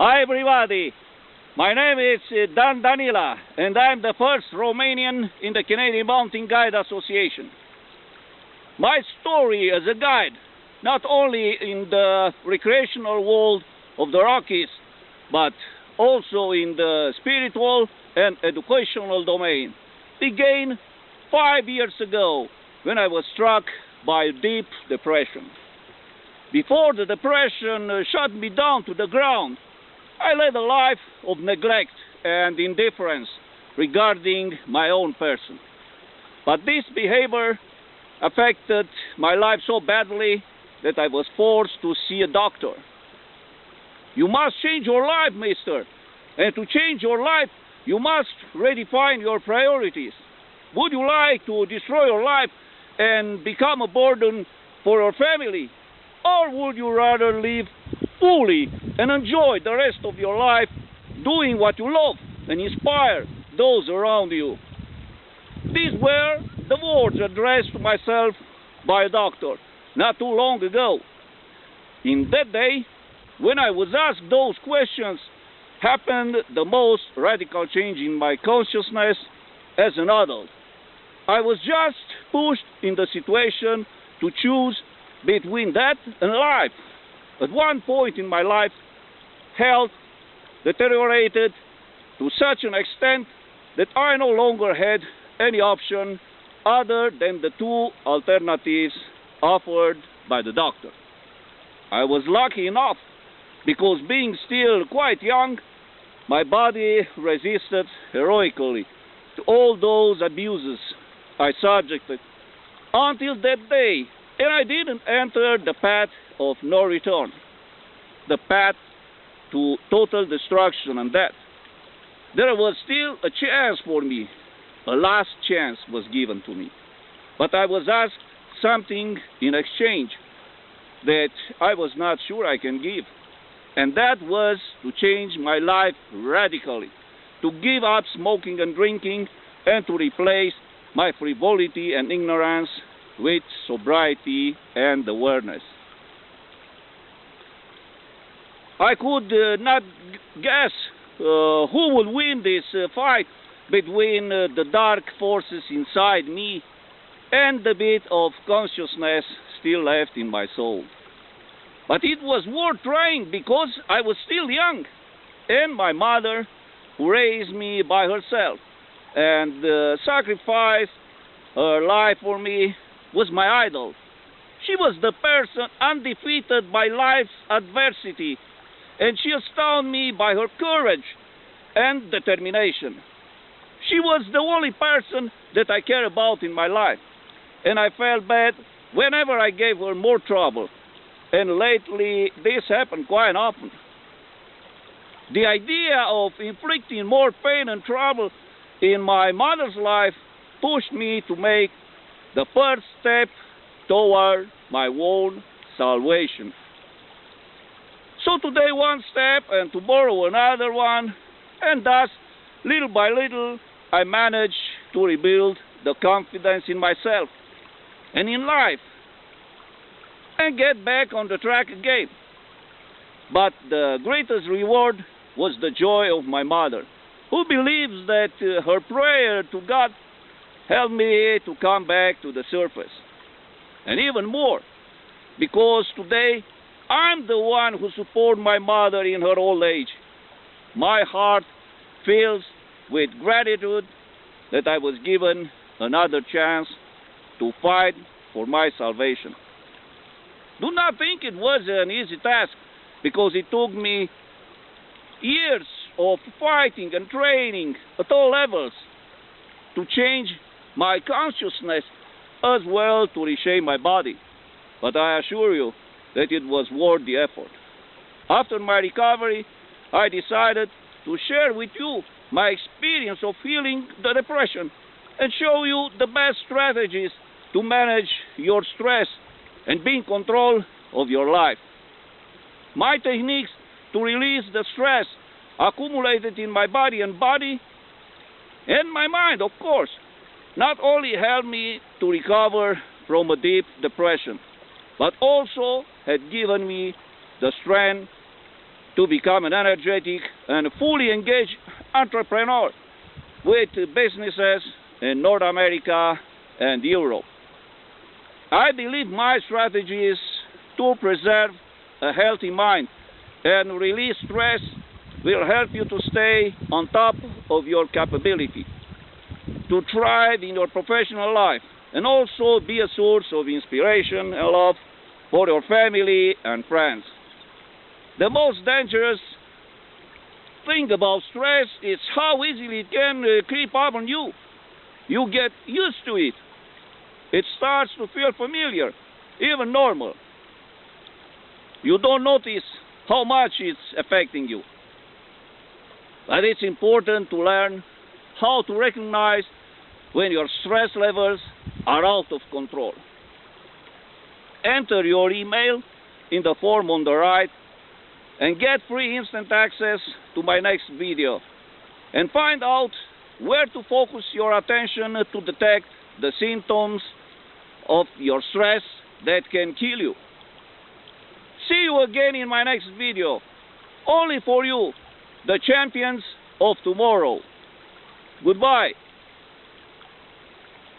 Hi everybody, my name is Dan Danila and I'm the first Romanian in the Canadian Mountain Guide Association. My story as a guide, not only in the recreational world of the Rockies, but also in the spiritual and educational domain, began 5 years ago when I was struck by a deep depression. Before the depression shut me down to the ground, I led a life of neglect and indifference regarding my own person. But this behavior affected my life so badly that I was forced to see a doctor. You must change your life, mister. And to change your life, you must redefine your priorities. Would you like to destroy your life and become a burden for your family? Or would you rather live fully and enjoy the rest of your life doing what you love and inspire those around you? These were the words addressed to myself by a doctor not too long ago. In that day, when I was asked those questions, happened the most radical change in my consciousness as an adult. I was just pushed in the situation to choose between that and life. At one point in my life, health deteriorated to such an extent that I no longer had any option other than the two alternatives offered by the doctor. I was lucky enough because, being still quite young, my body resisted heroically to all those abuses I subjected until that day, and I didn't enter the path of no return, the path to total destruction and death. There was still a chance for me. A last chance was given to me. But I was asked something in exchange that I was not sure I can give. And that was to change my life radically, to give up smoking and drinking, and to replace my frivolity and ignorance with sobriety and awareness. I could not guess who would win this fight between the dark forces inside me and the bit of consciousness still left in my soul. But it was worth trying because I was still young, and my mother, who raised me by herself and sacrificed her life for me, was my idol. She was the person undefeated by life's adversity, and she astounded me by her courage and determination. She was the only person that I care about in my life, and I felt bad whenever I gave her more trouble. And lately, this happened quite often. The idea of inflicting more pain and trouble in my mother's life pushed me to make the first step toward my own salvation. So today one step and tomorrow another one, and thus, little by little, I managed to rebuild the confidence in myself and in life, and get back on the track again. But the greatest reward was the joy of my mother, who believes that her prayer to God helped me to come back to the surface. And even more, because today I'm the one who supports my mother in her old age. My heart fills with gratitude that I was given another chance to fight for my salvation. Do not think it was an easy task, because it took me years of fighting and training at all levels to change my consciousness as well to reshape my body. But I assure you that it was worth the effort. After my recovery, I decided to share with you my experience of healing the depression and show you the best strategies to manage your stress and be in control of your life. My techniques to release the stress accumulated in my body and my mind, of course, not only helped me to recover from a deep depression, but also had given me the strength to become an energetic and fully engaged entrepreneur with businesses in North America and Europe. I believe my strategies to preserve a healthy mind and release stress will help you to stay on top of your capability, to thrive in your professional life, and also be a source of inspiration and love for your family and friends. The most dangerous thing about stress is how easily it can creep up on you. You get used to it. It starts to feel familiar, even normal. You don't notice how much it's affecting you. But it's important to learn how to recognize when your stress levels are out of control. Enter your email in the form on the right and get free instant access to my next video, and find out where to focus your attention to detect the symptoms of your stress that can kill you. See you again in my next video, only for you, the champions of tomorrow. Goodbye.